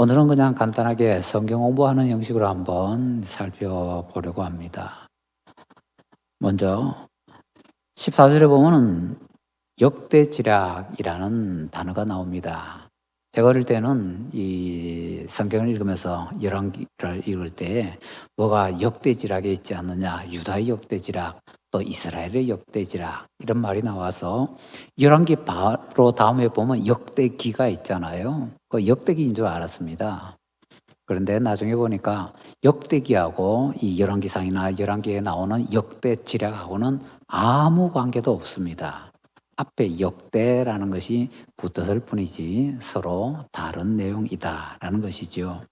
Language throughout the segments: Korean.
오늘은 그냥 간단하게 성경 공부하는 형식으로 한번 살펴보려고 합니다. 먼저 14절에 보면은 역대지략이라는 단어가 나옵니다. 제가 어릴 때는 이 성경을 읽으면서 열왕기를 읽을 때 뭐가 역대지략에 있지 않느냐, 유다의 역대지략, 또 이스라엘의 역대지략 이런 말이 나와서 열왕기 바로 다음에 보면 역대기가 있잖아요. 그 역대기인 줄 알았습니다. 그런데 나중에 보니까 역대기하고 이 열왕기상이나 열왕기에 나오는 역대지략하고는 아무 관계도 없습니다. 앞에 역대라는 것이 붙었을 뿐이지 서로 다른 내용이다라는 것이죠.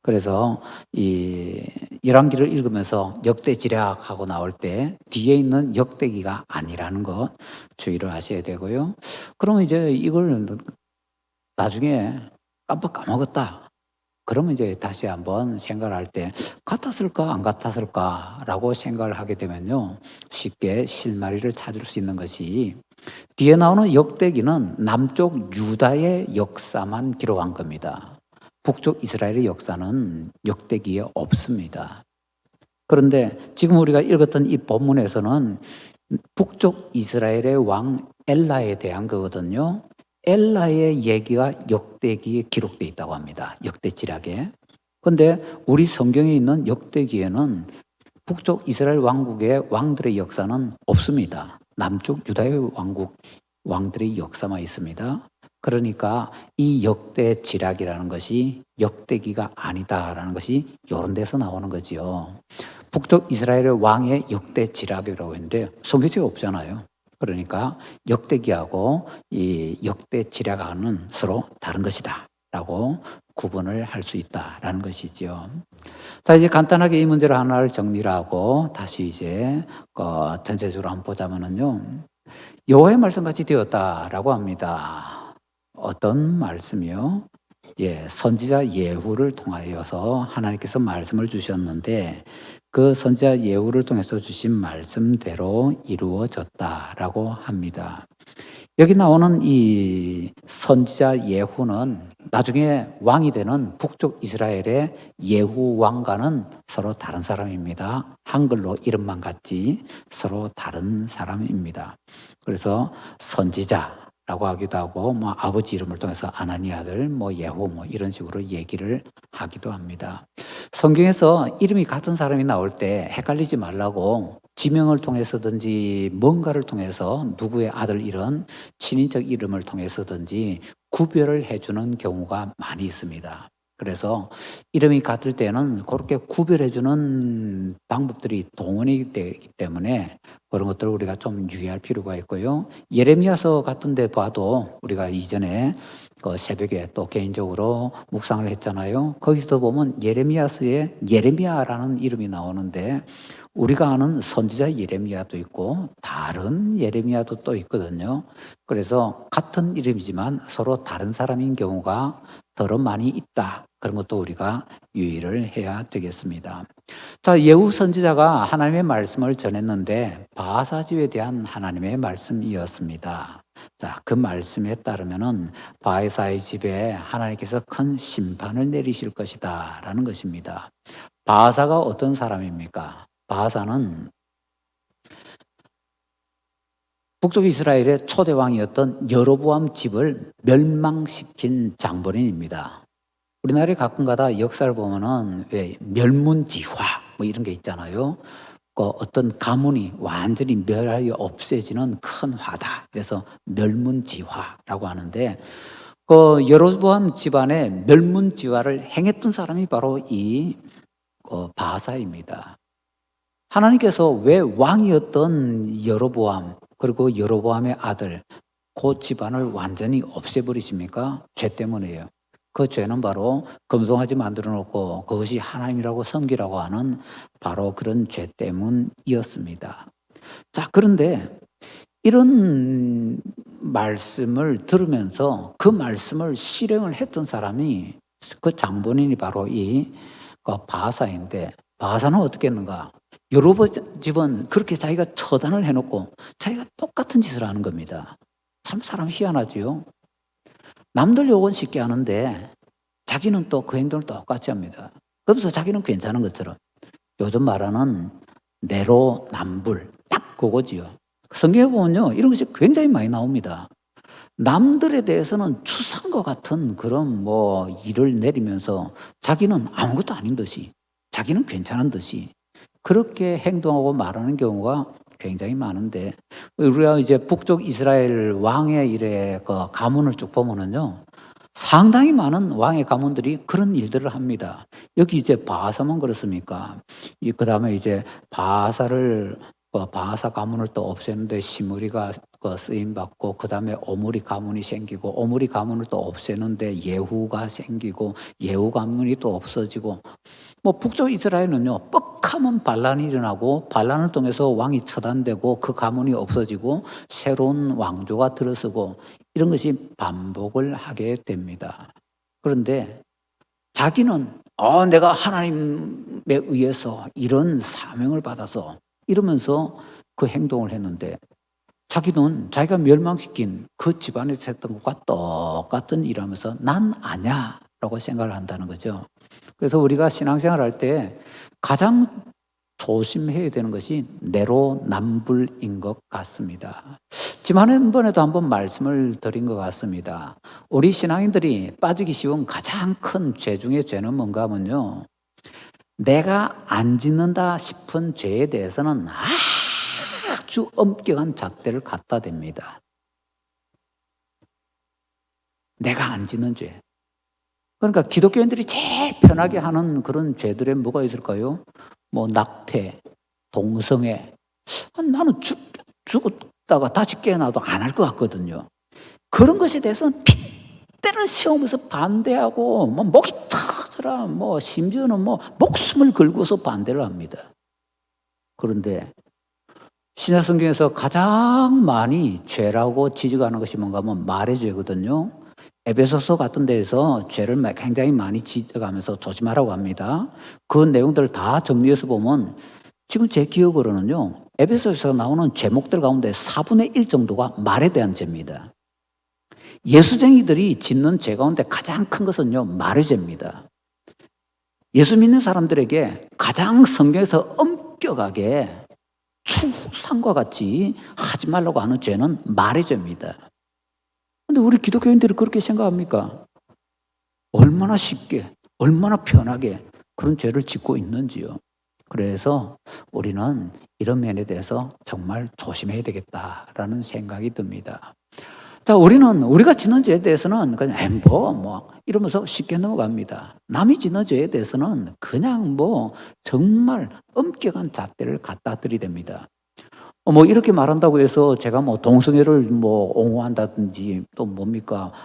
그래서 이 열왕기를 읽으면서 역대지략하고 나올 때 뒤에 있는 역대기가 아니라는 것 주의를 하셔야 되고요. 그러면 이제 이걸 나중에 깜빡 까먹었다. 그러면 이제 다시 한번 생각을 할 때 같았을까 안 같았을까라고 생각을 하게 되면요. 쉽게 실마리를 찾을 수 있는 것이 뒤에 나오는 역대기는 남쪽 유다의 역사만 기록한 겁니다. 북쪽 이스라엘의 역사는 역대기에 없습니다. 그런데 지금 우리가 읽었던 이 본문에서는 북쪽 이스라엘의 왕 엘라에 대한 거거든요. 엘라의 얘기가 역대기에 기록되어 있다고 합니다. 역대지략에. 근데 우리 성경에 있는 역대기에는 북쪽 이스라엘 왕국의 왕들의 역사는 없습니다. 남쪽 유다의 왕들의 역사만 있습니다. 그러니까 이 역대지략이라는 것이 역대기가 아니다라는 것이 이런 데서 나오는 거지요. 북쪽 이스라엘의 왕의 역대지략이라고 했는데 성경에 없잖아요. 그러니까 역대기하고 이 역대지략하고는 서로 다른 것이다 라고 구분을 할 수 있다라는 것이죠. 자, 이제 간단하게 이 문제를 하나를 정리를 하고 다시 이제 전체적으로 한번 보자면은요. 여호와의 말씀같이 되었다라고 합니다. 어떤 말씀이요? 예, 선지자 예후를 통하여서 하나님께서 말씀을 주셨는데 그 선지자 예후를 통해서 주신 말씀대로 이루어졌다라고 합니다. 여기 나오는 이 선지자 예후는 나중에 왕이 되는 북쪽 이스라엘의 예후 왕과는 서로 다른 사람입니다. 한글로 이름만 같지 서로 다른 사람입니다. 그래서 선지자라고 하기도 하고 뭐 아버지 이름을 통해서 아나니 아들 뭐 예후 뭐 이런 식으로 얘기를 하기도 합니다. 성경에서 이름이 같은 사람이 나올 때 헷갈리지 말라고 지명을 통해서든지 뭔가를 통해서 누구의 아들 이런 친인척 이름을 통해서든지 구별을 해주는 경우가 많이 있습니다. 그래서 이름이 같을 때는 그렇게 구별해주는 방법들이 동원이 되기 때문에 그런 것들을 우리가 좀 유의할 필요가 있고요. 예레미야서 같은 데 봐도 우리가 이전에 그 새벽에 또 개인적으로 묵상을 했잖아요. 거기서 보면 예레미야서에 예레미야라는 이름이 나오는데 우리가 아는 선지자 예레미야도 있고 다른 예레미야도 또 있거든요. 그래서 같은 이름이지만 서로 다른 사람인 경우가 더러 많이 있다. 그런 것도 우리가 유의를 해야 되겠습니다. 자, 예후 선지자가 하나님의 말씀을 전했는데 바하사집에 대한 하나님의 말씀이었습니다. 자, 그 말씀에 따르면은 바하사의 집에 하나님께서 큰 심판을 내리실 것이다라는 것입니다. 바하사가 어떤 사람입니까? 바하사는 북쪽 이스라엘의 초대 왕이었던 여로보암 집을 멸망시킨 장본인입니다. 우리나라에 가끔가다 역사를 보면은 왜 멸문지화 뭐 이런 게 있잖아요. 그 어떤 가문이 완전히 멸하여 없애지는 큰 화다. 그래서 멸문지화라고 하는데 그 여로보암 집안의 멸문지화를 행했던 사람이 바로 이 바하사입니다. 하나님께서 왜 왕이었던 여로보암 그리고 여로보암의 아들 그 집안을 완전히 없애버리십니까? 죄 때문이에요. 그 죄는 바로 금송아지 만들어 놓고 그것이 하나님이라고 섬기라고 하는 바로 그런 죄 때문이었습니다. 자, 그런데 이런 말씀을 들으면서 그 말씀을 실행을 했던 사람이 그 장본인이 바로 이 바하사인데 바하사는 어떻게 했는가? 여로보암 집은 그렇게 자기가 처단을 해놓고 자기가 똑같은 짓을 하는 겁니다. 참 사람 희한하지요. 남들 욕은 쉽게 하는데 자기는 또 그 행동을 똑같이 합니다. 그러면서 자기는 괜찮은 것처럼. 요즘 말하는 내로남불 딱 그거지요. 성경에 보면요 이런 것이 굉장히 많이 나옵니다. 남들에 대해서는 추상과 같은 그런 일을 내리면서 자기는 아무것도 아닌 듯이, 자기는 괜찮은 듯이 그렇게 행동하고 말하는 경우가 굉장히 많은데, 우리가 이제 북쪽 이스라엘 왕의 일에 그 가문을 쭉 보면은요 상당히 많은 왕의 가문들이 그런 일들을 합니다. 여기 이제 바하사만 그렇습니까? 그다음에 이제 바하사 가문을 또 없애는데 시므리가 쓰임 받고, 그다음에 오므리 가문이 생기고, 오므리 가문을 또 없애는데 예후가 생기고, 예후 가문이 또 없어지고, 북쪽 이스라엘은요 뻑하면 반란이 일어나고, 반란을 통해서 왕이 처단되고 그 가문이 없어지고 새로운 왕조가 들어서고, 이런 것이 반복을 하게 됩니다. 그런데 자기는 내가 하나님에 의해서 이런 사명을 받아서 이러면서 그 행동을 했는데, 자기는 자기가 멸망시킨 그 집안에서 했던 것과 똑같은 일하면서 난 아냐 라고 생각을 한다는 거죠. 그래서 우리가 신앙생활 할 때 가장 조심해야 되는 것이 내로남불인 것 같습니다. 지난번에도 한번 말씀을 드린 것 같습니다. 우리 신앙인들이 빠지기 쉬운 가장 큰 죄 중에 죄는 뭔가 하면요, 내가 안 짓는다 싶은 죄에 대해서는 아주 엄격한 잣대를 갖다 댑니다. 내가 안 짓는 죄. 그러니까 기독교인들이 제일 편하게 하는 그런 죄들에 뭐가 있을까요? 낙태, 동성애. 나는 죽었다가 다시 깨어나도 안 할 것 같거든요. 그런 것에 대해서는 핏대를 세우면서 반대하고, 목이 터져라, 심지어는 목숨을 걸고서 반대를 합니다. 그런데 신약 성경에서 가장 많이 죄라고 지적하는 것이 뭔가 하면 말의 죄거든요. 에베소서 같은 데에서 죄를 굉장히 많이 지적하면서 조심하라고 합니다. 그 내용들을 다 정리해서 보면 지금 제 기억으로는요, 에베소에서 나오는 죄목들 가운데 4분의 1 정도가 말에 대한 죄입니다. 예수쟁이들이 짓는 죄 가운데 가장 큰 것은요, 말의 죄입니다. 예수 믿는 사람들에게 가장 성경에서 엄격하게 추상과 같이 하지 말라고 하는 죄는 말의 죄입니다. 근데 우리 기독교인들이 그렇게 생각합니까? 얼마나 쉽게, 얼마나 편하게 그런 죄를 짓고 있는지요. 그래서 우리는 이런 면에 대해서 정말 조심해야 되겠다라는 생각이 듭니다. 자, 우리가 짓는 죄에 대해서는 그냥 이러면서 쉽게 넘어갑니다. 남이 짓는 죄에 대해서는 그냥 정말 엄격한 잣대를 갖다 들이댑니다. 이렇게 말한다고 해서 제가 동성애를 옹호한다든지 또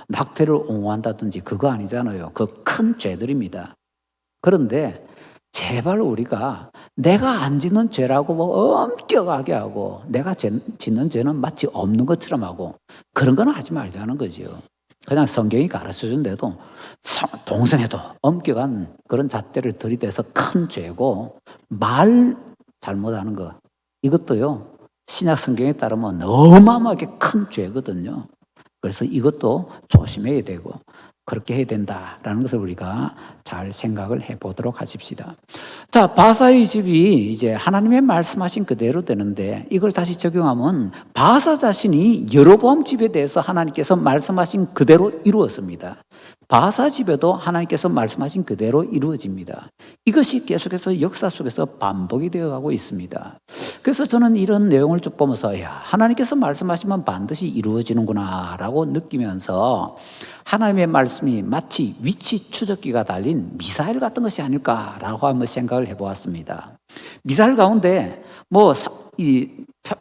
낙태를 옹호한다든지 그거 아니잖아요. 그 큰 죄들입니다. 그런데 제발 우리가 내가 안 짓는 죄라고 엄격하게 하고, 내가 짓는 죄는 마치 없는 것처럼 하고, 그런 건 하지 말자는 거죠. 그냥 성경이 가르쳐준 대로 동성애도 엄격한 그런 잣대를 들이대서 큰 죄고, 말 잘못하는 거 이것도요 신약 성경에 따르면 어마어마하게 큰 죄거든요. 그래서 이것도 조심해야 되고 그렇게 해야 된다라는 것을 우리가 잘 생각을 해보도록 하십시다. 자, 바사의 집이 이제 하나님의 말씀하신 그대로 되는데, 이걸 다시 적용하면 바사 자신이 여로보암 집에 대해서 하나님께서 말씀하신 그대로 이루었습니다. 바사 집에도 하나님께서 말씀하신 그대로 이루어집니다. 이것이 계속해서 역사 속에서 반복이 되어가고 있습니다. 그래서 저는 이런 내용을 쭉 보면서 하나님께서 말씀하시면 반드시 이루어지는구나 라고 느끼면서, 하나님의 말씀이 마치 위치 추적기가 달린 미사일 같은 것이 아닐까라고 한번 생각을 해보았습니다. 미사일 가운데 이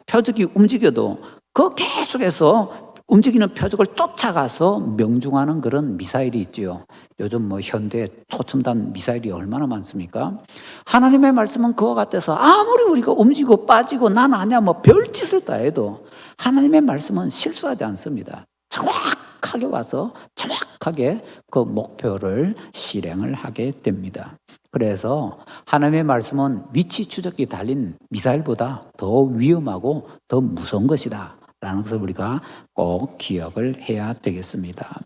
표적이 움직여도 그 계속해서 움직이는 표적을 쫓아가서 명중하는 그런 미사일이 있죠. 요즘 현대 초첨단 미사일이 얼마나 많습니까? 하나님의 말씀은 그와 같아서 아무리 우리가 움직이고 빠지고 난 아냐 별짓을 다 해도 하나님의 말씀은 실수하지 않습니다. 정확하게 와서 정확하게 그 목표를 실행을 하게 됩니다. 그래서 하나님의 말씀은 위치 추적기 달린 미사일보다 더 위험하고 더 무서운 것이다 라는 것을 우리가 꼭 기억을 해야 되겠습니다.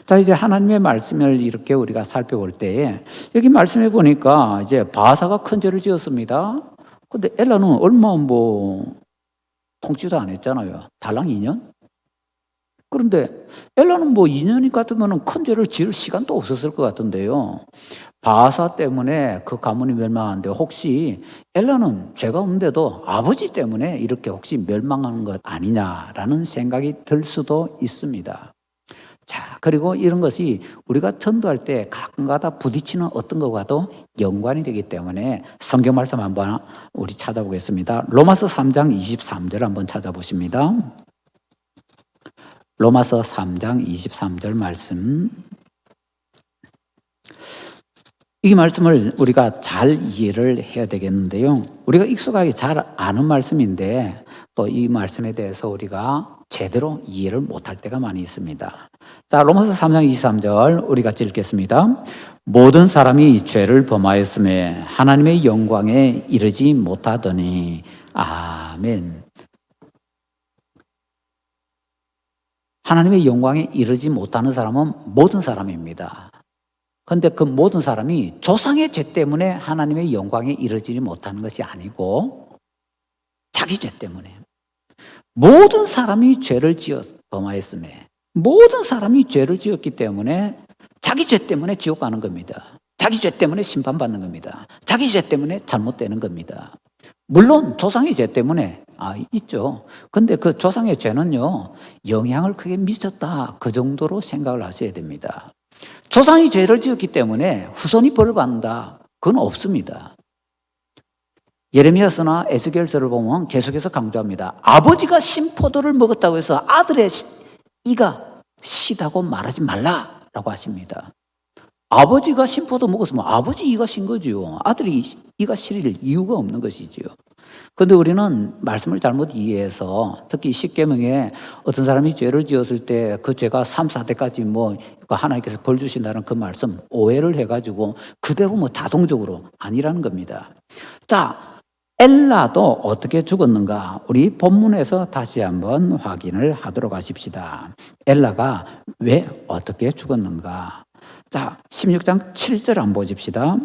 자, 이제 하나님의 말씀을 이렇게 우리가 살펴볼 때에 여기 말씀해 보니까 이제 바사가 큰 죄를 지었습니다. 근데 엘라는 얼마 통치도 안 했잖아요. 달랑 2년? 그런데 엘라는 2년 같으면 큰 죄를 지을 시간도 없었을 것 같은데요. 바사 때문에 그 가문이 멸망하는데 혹시 엘라는 죄가 없는데도 아버지 때문에 이렇게 혹시 멸망하는 것 아니냐라는 생각이 들 수도 있습니다. 자, 그리고 이런 것이 우리가 전도할 때 가끔가다 부딪히는 어떤 것과도 연관이 되기 때문에 성경 말씀 한번 우리 찾아보겠습니다. 로마서 3장 23절 한번 찾아보십니다. 로마서 3장 23절 말씀. 이 말씀을 우리가 잘 이해를 해야 되겠는데요. 우리가 익숙하게 잘 아는 말씀인데 또 이 말씀에 대해서 우리가 제대로 이해를 못할 때가 많이 있습니다. 자, 로마서 3장 23절 우리 같이 읽겠습니다. 모든 사람이 죄를 범하였음에 하나님의 영광에 이르지 못하더니. 아멘. 하나님의 영광에 이르지 못하는 사람은 모든 사람입니다. 그런데 그 모든 사람이 조상의 죄 때문에 하나님의 영광에 이르지 못하는 것이 아니고 자기 죄 때문에. 모든 사람이 죄를 범하였음에 모든 사람이 죄를 지었기 때문에 자기 죄 때문에 지옥 가는 겁니다. 자기 죄 때문에 심판받는 겁니다. 자기 죄 때문에 잘못되는 겁니다. 물론 조상의 죄 때문에 있죠. 근데 그 조상의 죄는요 영향을 크게 미쳤다 그 정도로 생각을 하셔야 됩니다. 조상이 죄를 지었기 때문에 후손이 벌을 받는다 그건 없습니다. 예레미야서나 에스겔서를 보면 계속해서 강조합니다. 아버지가 신포도를 먹었다고 해서 아들의 이가 시다고 말하지 말라라고 하십니다. 아버지가 신포도 먹었으면 아버지 이가 신 거지요. 아들이 이가 실릴 이유가 없는 것이지요. 그런데 우리는 말씀을 잘못 이해해서 특히 십계명에 어떤 사람이 죄를 지었을 때 그 죄가 3, 4대까지 하나님께서 벌 주신다는 그 말씀 오해를 해가지고 그대로 자동적으로 아니라는 겁니다. 자, 엘라도 어떻게 죽었는가? 우리 본문에서 다시 한번 확인을 하도록 하십시다. 엘라가 왜 어떻게 죽었는가? 자, 16장 7절 한번 보십시다.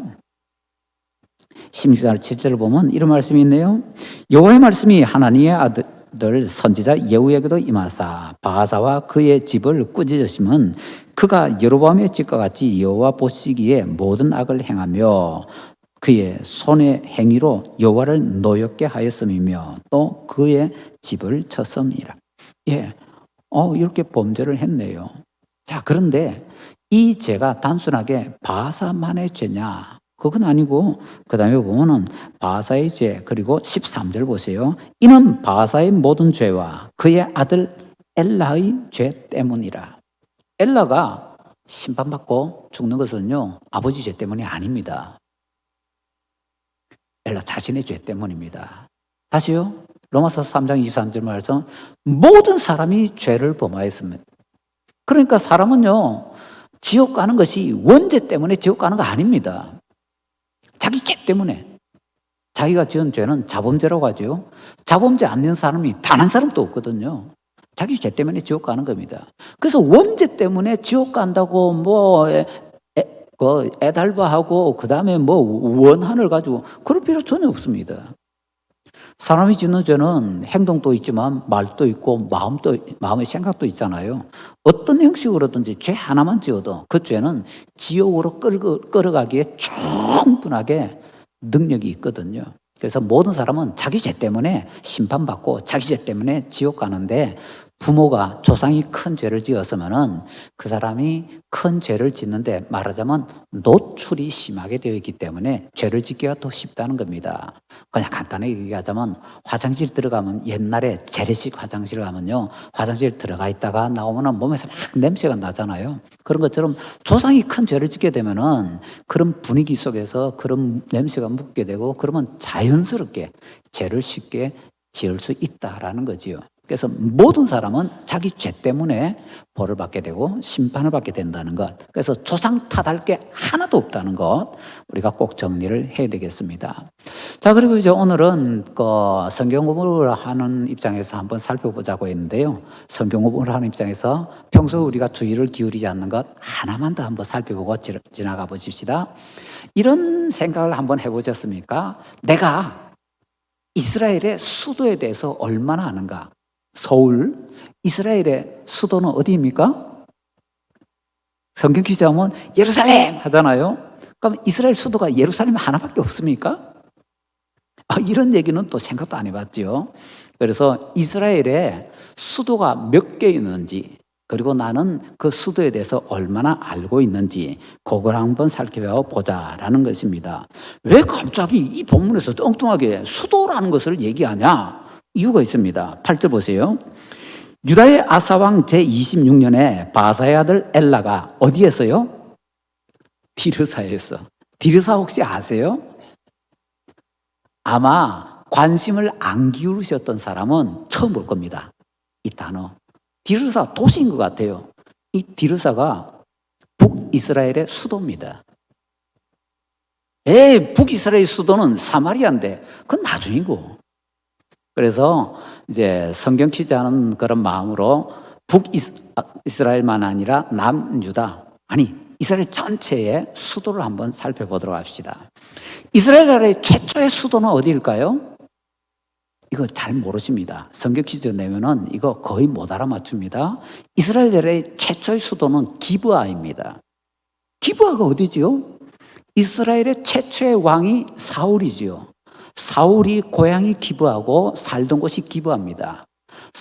16장 7절을 보면 이런 말씀이 있네요. 여호와의 말씀이 하나님의 아들 선지자 예후에게도 임하사 바사와 그의 집을 꾸짖으시면 그가 여로보암의 집과 같이 여호와 보시기에 모든 악을 행하며 그의 손의 행위로 여호와를 노엽게 하였음이며 또 그의 집을 쳤음이라. 이렇게 범죄를 했네요. 자, 그런데 이 죄가 단순하게 바사만의 죄냐? 그건 아니고 그 다음에 보면은 바사의 죄 그리고 13절 보세요. 이는 바사의 모든 죄와 그의 아들 엘라의 죄 때문이라. 엘라가 심판받고 죽는 것은요 아버지 죄 때문이 아닙니다. 엘라 자신의 죄 때문입니다. 다시요. 로마서 3장 23절 말씀 모든 사람이 죄를 범하였습니다. 그러니까 사람은요 지옥 가는 것이 원죄 때문에 지옥 가는 거 아닙니다. 자기 죄 때문에. 자기가 지은 죄는 자범죄라고 하죠. 자범죄 안 낸 사람이 단 한 사람도 없거든요. 자기 죄 때문에 지옥 가는 겁니다. 그래서 원죄 때문에 지옥 간다고 애달바하고 그 다음에 원한을 가지고 그럴 필요 전혀 없습니다. 사람이 짓는 죄는 행동도 있지만 말도 있고 마음의 생각도 있잖아요. 어떤 형식으로든지 죄 하나만 지어도 그 죄는 지옥으로 끌어가기에 충분하게 능력이 있거든요. 그래서 모든 사람은 자기 죄 때문에 심판받고 자기 죄 때문에 지옥 가는데 부모가 조상이 큰 죄를 지었으면은 그 사람이 큰 죄를 짓는데 말하자면 노출이 심하게 되어 있기 때문에 죄를 짓기가 더 쉽다는 겁니다. 그냥 간단하게 얘기하자면 화장실 들어가면 옛날에 재래식 화장실 가면요 화장실 들어가 있다가 나오면은 몸에서 막 냄새가 나잖아요. 그런 것처럼 조상이 큰 죄를 짓게 되면은 그런 분위기 속에서 그런 냄새가 묻게 되고 그러면 자연스럽게 죄를 쉽게 지을 수 있다라는 거지요. 그래서 모든 사람은 자기 죄 때문에 벌을 받게 되고 심판을 받게 된다는 것. 그래서 조상 탓할 게 하나도 없다는 것 우리가 꼭 정리를 해야 되겠습니다. 자, 그리고 이제 오늘은 성경 공부를 하는 입장에서 한번 살펴보자고 했는데요. 성경 공부를 하는 입장에서 평소 우리가 주의를 기울이지 않는 것 하나만 더 한번 살펴보고 지나가 보십시다. 이런 생각을 한번 해보셨습니까? 내가 이스라엘의 수도에 대해서 얼마나 아는가? 서울, 이스라엘의 수도는 어디입니까? 성경 기자하면 예루살렘 하잖아요. 그럼 이스라엘 수도가 예루살렘 하나밖에 없습니까? 이런 얘기는 또 생각도 안 해봤죠. 그래서 이스라엘의 수도가 몇 개 있는지, 그리고 나는 그 수도에 대해서 얼마나 알고 있는지 그걸 한번 살펴보자라는 것입니다. 왜 갑자기 이 본문에서 엉뚱하게 수도라는 것을 얘기하냐? 이유가 있습니다. 8절 보세요. 유다의 아사왕 제26년에 바사의 아들 엘라가 어디에서요? 디르사에서. 디르사 혹시 아세요? 아마 관심을 안 기울이셨던 사람은 처음 볼 겁니다. 이 단어. 디르사 도시인 것 같아요. 이 디르사가 북이스라엘의 수도입니다. 북이스라엘 수도는 사마리아인데 그건 나중이고. 그래서 이제 성경 취재하는 그런 마음으로 북이스라엘만 아니라 남유다, 아니 이스라엘 전체의 수도를 한번 살펴보도록 합시다. 이스라엘 나라의 최초의 수도는 어디일까요? 이거 잘 모르십니다. 성경 퀴즈 내면은 이거 거의 못 알아맞춥니다. 이스라엘 나라의 최초의 수도는 기브아입니다. 기브아가 어디지요? 이스라엘의 최초의 왕이 사울이지요. 사울이 고향이 기브아고 살던 곳이 기브아입니다.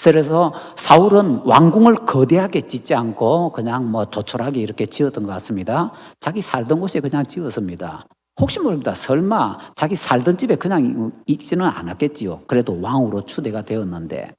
그래서 사울은 왕궁을 거대하게 짓지 않고 그냥 조촐하게 이렇게 지었던 것 같습니다. 자기 살던 곳에 그냥 지었습니다. 혹시 모릅니다. 설마 자기 살던 집에 그냥 있지는 않았겠지요. 그래도 왕으로 추대가 되었는데.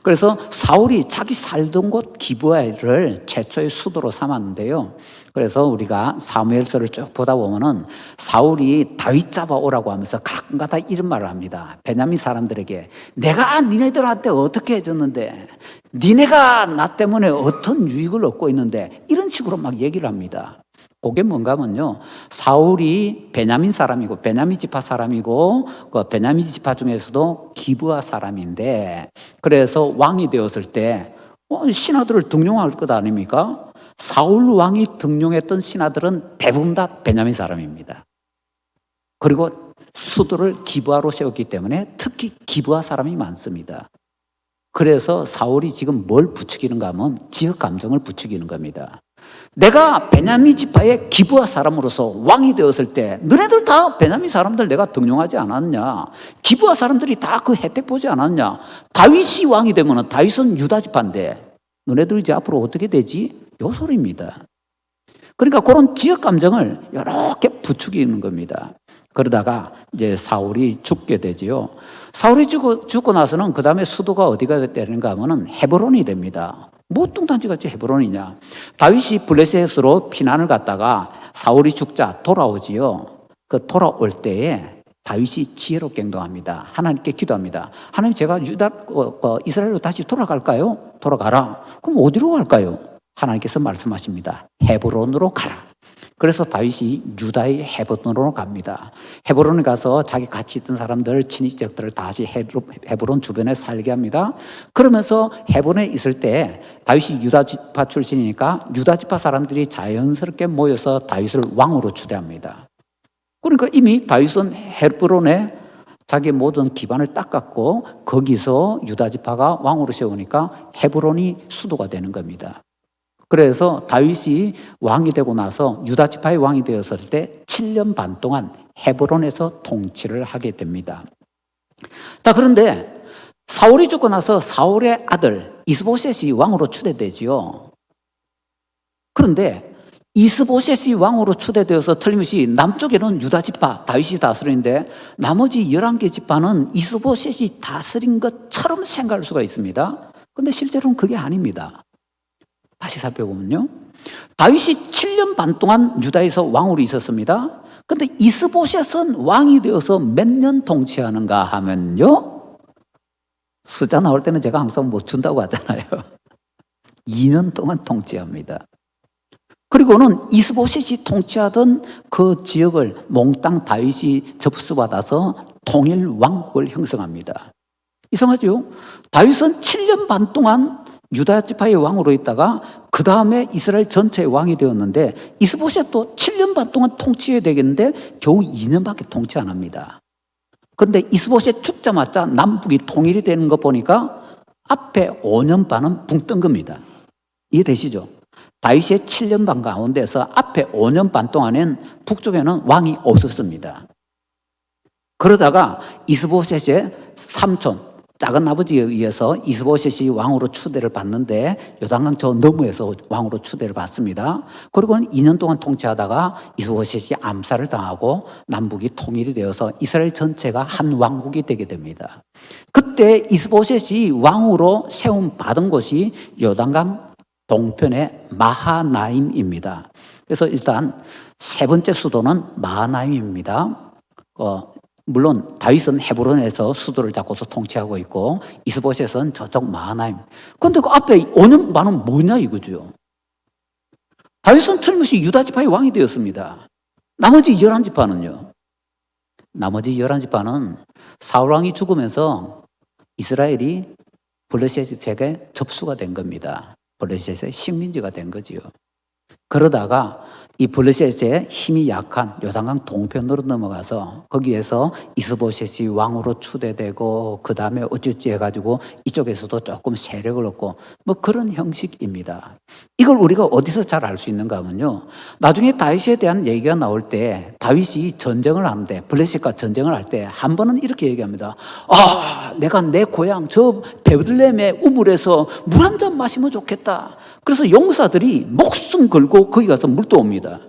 그래서 사울이 자기 살던 곳 기브아를 최초의 수도로 삼았는데요. 그래서 우리가 사무엘서를 쭉 보다 보면은 사울이 다윗 잡아오라고 하면서 가끔가다 이런 말을 합니다. 베냐민 사람들에게 내가 니네들한테 어떻게 해줬는데, 니네가 나 때문에 어떤 유익을 얻고 있는데, 이런 식으로 막 얘기를 합니다. 그게 뭔가 하면요, 사울이 베냐민 사람이고 베냐민 지파 사람이고 그 베냐민 지파 중에서도 기브아 사람인데, 그래서 왕이 되었을 때 신하들을 등용할 것 아닙니까? 사울 왕이 등용했던 신하들은 대부분 다 베냐민 사람입니다. 그리고 수도를 기브아로 세웠기 때문에 특히 기브아 사람이 많습니다. 그래서 사울이 지금 뭘 부추기는가 하면 지역 감정을 부추기는 겁니다. 내가 베냐민 지파의 기브아 사람으로서 왕이 되었을 때 너네들 다 베냐민 사람들 내가 등용하지 않았냐? 기브아 사람들이 다 그 혜택 보지 않았냐? 다윗이 왕이 되면 다윗은 유다 지파인데 너네들 이제 앞으로 어떻게 되지? 요 소리입니다. 그러니까 그런 지역 감정을 이렇게 부추기는 겁니다. 그러다가 이제 사울이 죽게 되지요. 사울이 죽고 나서는 그 다음에 수도가 어디가 되는가 하면은 헤브론이 됩니다. 뭐 뚱딴지같이 헤브론이냐. 다윗이 블레셋으로 피난을 갔다가 사울이 죽자 돌아오지요. 그 돌아올 때에 다윗이 지혜롭게 행동합니다. 하나님께 기도합니다. 하나님, 제가 이스라엘로 다시 돌아갈까요? 돌아가라. 그럼 어디로 갈까요? 하나님께서 말씀하십니다. 헤브론으로 가라. 그래서 다윗이 유다의 헤브론으로 갑니다. 헤브론에 가서 자기 같이 있던 사람들, 친인척들을 다시 헤브론 주변에 살게 합니다. 그러면서 헤브론에 있을 때 다윗이 유다 지파 출신이니까 유다 지파 사람들이 자연스럽게 모여서 다윗을 왕으로 추대합니다. 그러니까 이미 다윗은 헤브론에 자기 모든 기반을 닦았고 거기서 유다 지파가 왕으로 세우니까 헤브론이 수도가 되는 겁니다. 그래서 다윗이 왕이 되고 나서 유다 지파의 왕이 되었을 때 7년 반 동안 헤브론에서 통치를 하게 됩니다. 자, 그런데 사울이 죽고 나서 사울의 아들 이스보셋이 왕으로 추대되지요. 그런데 이스보셋이 왕으로 추대되어서 틀림없이 남쪽에는 유다 지파, 다윗이 다스리는데 나머지 11개 지파는 이스보셋이 다스린 것처럼 생각할 수가 있습니다. 그런데 실제로는 그게 아닙니다. 다시 살펴보면요, 다윗이 7년 반 동안 유다에서 왕으로 있었습니다. 그런데 이스보셋은 왕이 되어서 몇 년 통치하는가 하면요, 숫자 나올 때는 제가 항상 못 준다고 하잖아요. 2년 동안 통치합니다. 그리고는 이스보셋이 통치하던 그 지역을 몽땅 다윗이 접수받아서 통일 왕국을 형성합니다. 이상하죠? 다윗은 7년 반 동안 유다 지파의 왕으로 있다가 그 다음에 이스라엘 전체의 왕이 되었는데 이스보셋도 7년 반 동안 통치해야 되겠는데 겨우 2년밖에 통치 안 합니다. 그런데 이스보셋 죽자마자 남북이 통일이 되는 거 보니까 앞에 5년 반은 붕 뜬 겁니다. 이해되시죠? 다윗의 7년 반 가운데서 앞에 5년 반 동안엔 북쪽에는 왕이 없었습니다. 그러다가 이스보셋의 삼촌, 작은 아버지에 의해서 이스보셋이 왕으로 추대를 받는데 요단강 저 너머에서 왕으로 추대를 받습니다. 그리고는 2년 동안 통치하다가 이스보셋이 암살을 당하고 남북이 통일이 되어서 이스라엘 전체가 한 왕국이 되게 됩니다. 그때 이스보셋이 왕으로 세움 받은 곳이 요단강 동편의 마하나임입니다. 그래서 일단 세 번째 수도는 마하나임입니다. 물론 다윗은 헤브론에서 수도를 잡고서 통치하고 있고 이스보셋은 저쪽 마하나임. 그런데 그 앞에 5년 반은 뭐냐 이거죠. 다윗은 틀림없이 유다 지파의 왕이 되었습니다. 나머지 11지파는요. 나머지 11지파는 사울 왕이 죽으면서 이스라엘이 블레셋에게 접수가 된 겁니다. 블레셋의 식민지가 된 거지요. 그러다가 이 블레셋의 힘이 약한 요단강 동편으로 넘어가서 거기에서 이스보셋이 왕으로 추대되고 그 다음에 어찌어찌 해가지고 이쪽에서도 조금 세력을 얻고 뭐 그런 형식입니다. 이걸 우리가 어디서 잘 알 수 있는가 하면요. 나중에 다윗에 대한 얘기가 나올 때 다윗이 전쟁을 하는데 블레셋과 전쟁을 할 때 한 번은 이렇게 얘기합니다. 내가 내 고향 저 베들레헴의 우물에서 물 한 잔 마시면 좋겠다. 그래서 용사들이 목숨 걸고 거기 가서 물 떠옵니다.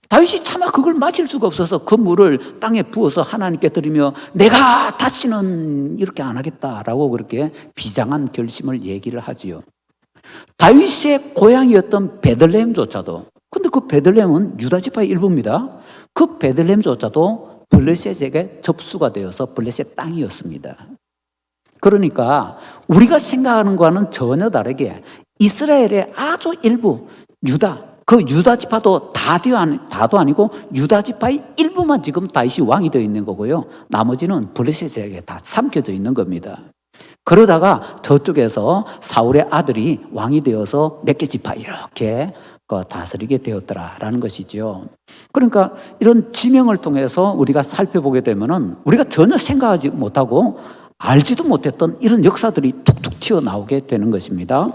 다윗이 차마 그걸 마실 수가 없어서 그 물을 땅에 부어서 하나님께 드리며 내가 다시는 이렇게 안 하겠다라고 그렇게 비장한 결심을 얘기를 하지요. 다윗의 고향이었던 베들레헴조차도, 근데 그 베들레헴은 유다 지파의 일부입니다. 그 베들레헴조차도 블레셋에게 접수가 되어서 블레셋 땅이었습니다. 그러니까 우리가 생각하는 것과는 전혀 다르게 이스라엘의 아주 일부 유다, 그 유다 지파도 다도 아니고 유다 지파의 일부만 지금 다윗이 왕이 되어 있는 거고요. 나머지는 블레셋에게 다 삼켜져 있는 겁니다. 그러다가 저쪽에서 사울의 아들이 왕이 되어서 몇 개 지파 이렇게 다스리게 되었더라라는 것이죠. 그러니까 이런 지명을 통해서 우리가 살펴보게 되면은 우리가 전혀 생각하지 못하고 알지도 못했던 이런 역사들이 툭툭 튀어나오게 되는 것입니다.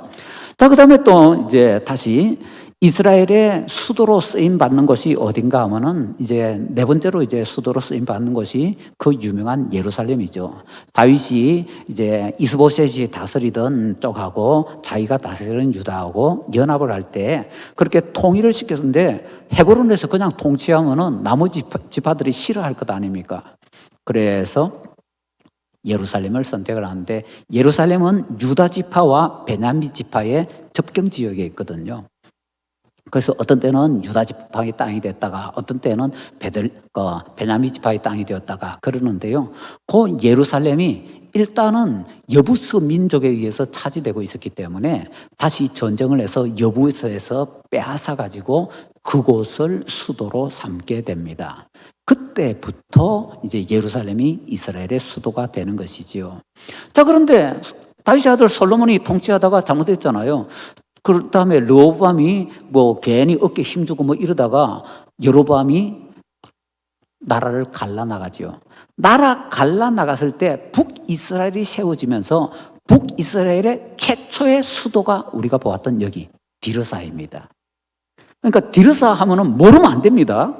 자, 그 다음에 또 이제 다시 이스라엘의 수도로 쓰임 받는 곳이 어딘가 하면은 이제 네 번째로 이제 수도로 쓰임 받는 곳이 그 유명한 예루살렘이죠. 다윗이 이제 이스보셋이 다스리던 쪽하고 자기가 다스리는 유다하고 연합을 할 때 그렇게 통일을 시켰는데 헤브론에서 그냥 통치하면은 나머지 지파들이 싫어할 것 아닙니까? 그래서 예루살렘을 선택을 하는데 예루살렘은 유다 지파와 베냐민 지파의 접경 지역에 있거든요. 그래서 어떤 때는 유다 지파의 땅이 됐다가 어떤 때는 베냐민 지파의 땅이 되었다가 그러는데요. 그 예루살렘이 일단은 여부스 민족에 의해서 차지되고 있었기 때문에 다시 전쟁을 해서 여부스에서 빼앗아 가지고 그곳을 수도로 삼게 됩니다. 그때부터 이제 예루살렘이 이스라엘의 수도가 되는 것이지요. 자, 그런데 다윗의 아들 솔로몬이 통치하다가 잘못했잖아요. 그 다음에 르호보암이 뭐 괜히 어깨 힘주고 뭐 이러다가 여로보암이 나라를 갈라나가지요. 나라 갈라나갔을 때 북이스라엘이 세워지면서 북이스라엘의 최초의 수도가 우리가 보았던 여기 디르사입니다. 그러니까 디르사 하면은 모르면 안 됩니다.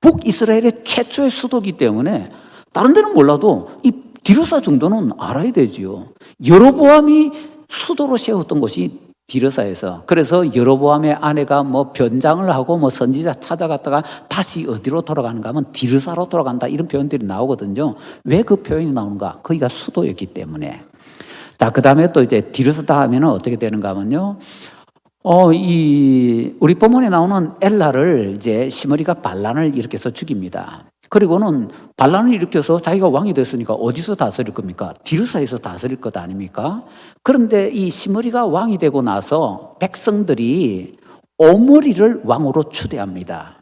북이스라엘의 최초의 수도이기 때문에 다른 데는 몰라도 이 디르사 정도는 알아야 되지요. 여로보암이 수도로 세웠던 곳이 디르사에서, 그래서 여로보암의 아내가 뭐 변장을 하고 뭐 선지자 찾아갔다가 다시 어디로 돌아가는가 하면 디르사로 돌아간다 이런 표현들이 나오거든요. 왜 그 표현이 나오는가? 거기가 수도였기 때문에. 자, 그 다음에 또 이제 디르사다 하면은 어떻게 되는가 하면요. 우리 본문에 나오는 엘라를 이제 시므리가 반란을 일으켜서 죽입니다. 그리고는 반란을 일으켜서 자기가 왕이 됐으니까 어디서 다스릴 겁니까? 디르사에서 다스릴 것 아닙니까? 그런데 이 시므리가 왕이 되고 나서 백성들이 오므리를 왕으로 추대합니다.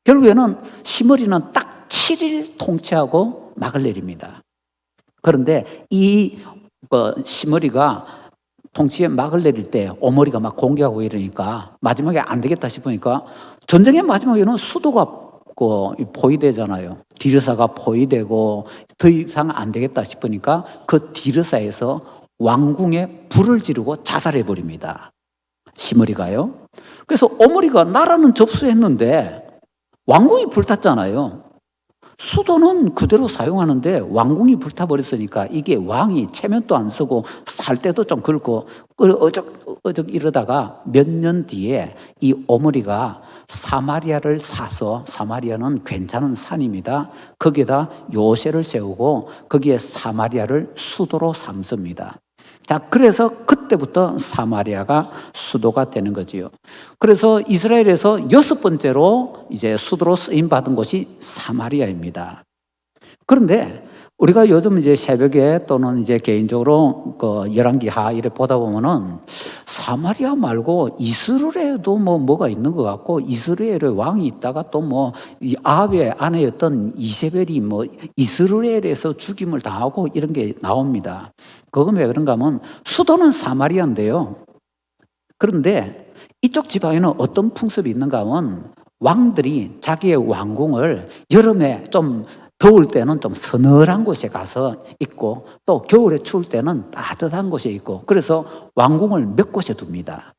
결국에는 시므리는 딱 7일 통치하고 막을 내립니다. 그런데 이 시므리가 통치에 막을 내릴 때 오므리가 막 공격하고 이러니까 마지막에 안 되겠다 싶으니까 전쟁의 마지막에는 수도가 포위되잖아요. 디르사가 포위되고 더 이상 안 되겠다 싶으니까 그 디르사에서 왕궁에 불을 지르고 자살해 버립니다. 시므리가요. 그래서 오므리가 나라는 접수했는데 왕궁이 불탔잖아요. 수도는 그대로 사용하는데 왕궁이 불타버렸으니까 이게 왕이 체면도 안 쓰고 살 때도 좀 긁고 어적 이러다가 몇 년 뒤에 이 오므리가 사마리아를 사서, 사마리아는 괜찮은 산입니다. 거기에다 요새를 세우고 거기에 사마리아를 수도로 삼습니다. 자, 그래서 그때부터 사마리아가 수도가 되는 거지요. 그래서 이스라엘에서 6번째로 이제 수도로 쓰임 받은 곳이 사마리아입니다. 그런데 우리가 요즘 이제 새벽에 또는 이제 개인적으로 열왕기하 이래 보다 보면은 사마리아 말고 이스라엘에도 뭐가 있는 것 같고 이스라엘에 왕이 있다가 또 이 아합의 아내였던 이세벨이 이스라엘에서 죽임을 당하고 이런 게 나옵니다. 그건 왜 그런가 하면 수도는 사마리아인데요. 그런데 이쪽 지방에는 어떤 풍습이 있는가 하면 왕들이 자기의 왕궁을 여름에 좀 더울 때는 좀 서늘한 곳에 가서 있고 또 겨울에 추울 때는 따뜻한 곳에 있고 그래서 왕궁을 몇 곳에 둡니다.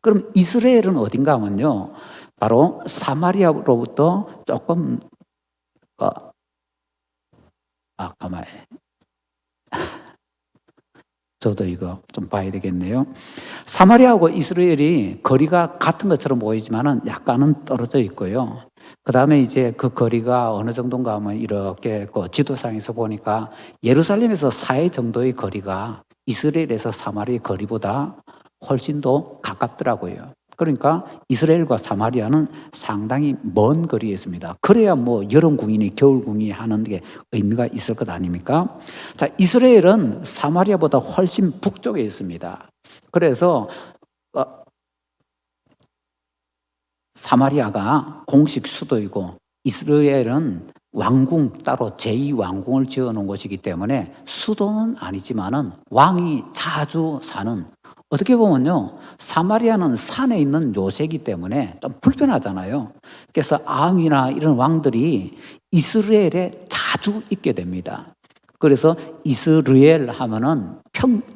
그럼 이스라엘은 어딘가 하면요. 바로 사마리아로부터 조금 가만히 저도 이거 좀 봐야 되겠네요. 사마리아하고 이스라엘이 거리가 같은 것처럼 보이지만은 약간은 떨어져 있고요. 그 다음에 이제 그 거리가 어느 정도인가 하면 이렇게 지도상에서 보니까 예루살렘에서 4해 정도의 거리가 이스라엘에서 사마리아 거리보다 훨씬 더 가깝더라고요. 그러니까 이스라엘과 사마리아는 상당히 먼 거리에 있습니다. 그래야 여름 궁이니 겨울 궁이 하는 게 의미가 있을 것 아닙니까? 자, 이스라엘은 사마리아보다 훨씬 북쪽에 있습니다. 그래서 사마리아가 공식 수도이고 이스라엘은 왕궁 따로 제2왕궁을 지어놓은 곳이기 때문에 수도는 아니지만은 왕이 자주 사는 어떻게 보면요 사마리아는 산에 있는 요새이기 때문에 좀 불편하잖아요. 그래서 아합이나 이런 왕들이 이스라엘에 자주 있게 됩니다. 그래서 이스라엘 하면은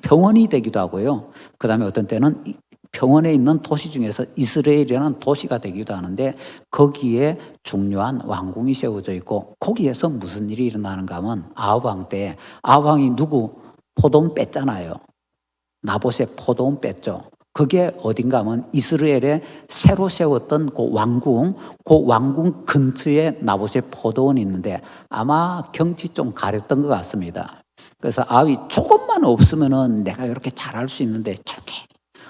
평원이 되기도 하고요. 그 다음에 어떤 때는 평원에 있는 도시 중에서 이스라엘이라는 도시가 되기도 하는데 거기에 중요한 왕궁이 세워져 있고 거기에서 무슨 일이 일어나는가 하면 아합 때 아합이 누구 포도원 뺐잖아요. 나봇의 포도원 뺐죠. 그게 어딘가 하면 이스라엘에 새로 세웠던 그 왕궁 근처에 나봇의 포도원이 있는데 아마 경치 좀 가렸던 것 같습니다. 그래서 아합이 조금만 없으면은 내가 이렇게 잘할 수 있는데 저게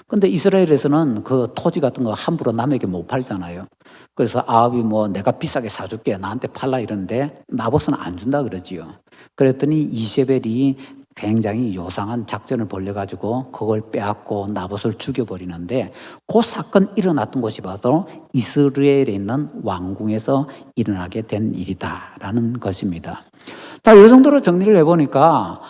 근데 이스라엘에서는 그 토지 같은 거 함부로 남에게 못 팔잖아요. 그래서 아합이 내가 비싸게 사줄게 나한테 팔라 이러는데 나봇은 안 준다 그러지요. 그랬더니 이세벨이 굉장히 요상한 작전을 벌여가지고 그걸 빼앗고 나봇을 죽여버리는데 그 사건 일어났던 곳이 바로 이스라엘에 있는 왕궁에서 일어나게 된 일이다라는 것입니다. 자, 이 정도로 정리를 해보니까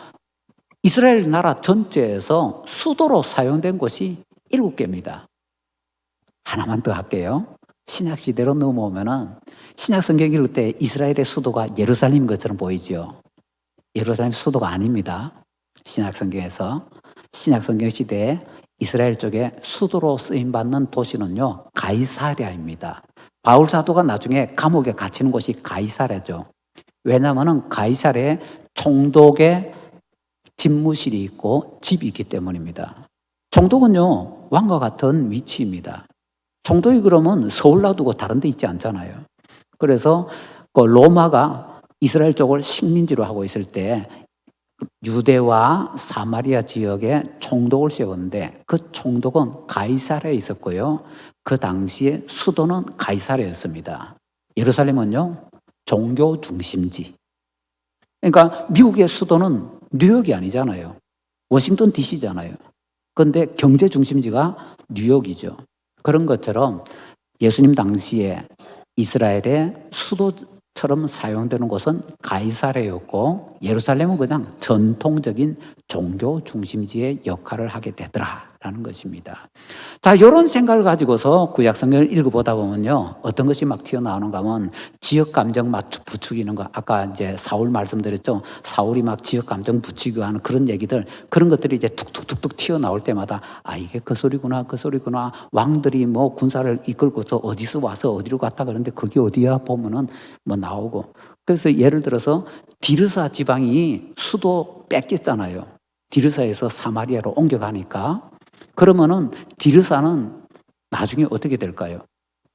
이스라엘 나라 전체에서 수도로 사용된 곳이 7개입니다. 하나만 더 할게요. 신약 시대로 넘어오면은 신약 성경 읽을 때 이스라엘의 수도가 예루살렘인 것처럼 보이죠. 예루살렘 수도가 아닙니다. 신약 성경에서 신약 성경 시대에 이스라엘 쪽에 수도로 쓰임 받는 도시는요 가이사랴입니다. 바울 사도가 나중에 감옥에 갇히는 곳이 가이사랴죠. 왜냐하면은 가이사랴에 총독의 집무실이 있고 집이 있기 때문입니다. 총독은요 왕과 같은 위치입니다. 총독이 그러면 서울 놔두고 다른 데 있지 않잖아요. 그래서 그 로마가 이스라엘 쪽을 식민지로 하고 있을 때 유대와 사마리아 지역에 총독을 세웠는데 그 총독은 가이사랴에 있었고요. 그 당시에 수도는 가이사랴였습니다. 예루살렘은요 종교 중심지. 그러니까 미국의 수도는 뉴욕이 아니잖아요. 워싱턴 DC잖아요. 그런데 경제 중심지가 뉴욕이죠. 그런 것처럼 예수님 당시에 이스라엘의 수도처럼 사용되는 곳은 가이사랴였고 예루살렘은 그냥 전통적인 종교 중심지의 역할을 하게 되더라라는 것입니다. 자, 이런 생각을 가지고서 구약 성경을 읽어보다 보면요, 어떤 것이 막 튀어나오는가 하면 지역 감정 막 부추기는 거. 아까 이제 사울 말씀드렸죠. 사울이 막 지역 감정 부추기고 하는 그런 얘기들, 그런 것들이 이제 툭툭툭툭 튀어나올 때마다 이게 그 소리구나, 그 소리구나. 왕들이 뭐 군사를 이끌고서 어디서 와서 어디로 갔다 그러는데 그게 어디야 보면은 뭐 나오고. 그래서 예를 들어서 디르사 지방이 수도 뺏겼잖아요. 디르사에서 사마리아로 옮겨가니까. 그러면은 디르사는 나중에 어떻게 될까요?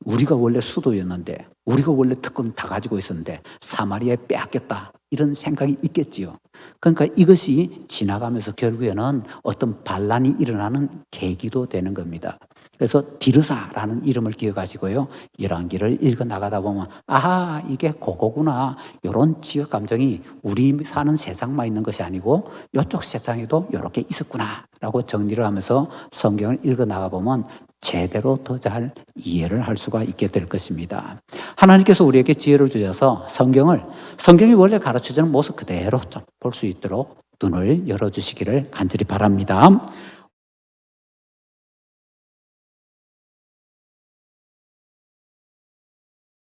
우리가 원래 수도였는데, 우리가 원래 특권 다 가지고 있었는데 사마리아에 빼앗겼다, 이런 생각이 있겠지요. 그러니까 이것이 지나가면서 결국에는 어떤 반란이 일어나는 계기도 되는 겁니다. 그래서 디르사라는 이름을 기억하시고요, 열왕기를 읽어 나가다 보면 이게 그거구나, 이런 지역 감정이 우리 사는 세상만 있는 것이 아니고 이쪽 세상에도 이렇게 있었구나 라고 정리를 하면서 성경을 읽어 나가 보면 제대로 더 잘 이해를 할 수가 있게 될 것입니다. 하나님께서 우리에게 지혜를 주셔서 성경이 원래 가르쳐주는 모습 그대로 좀 볼 수 있도록 눈을 열어주시기를 간절히 바랍니다.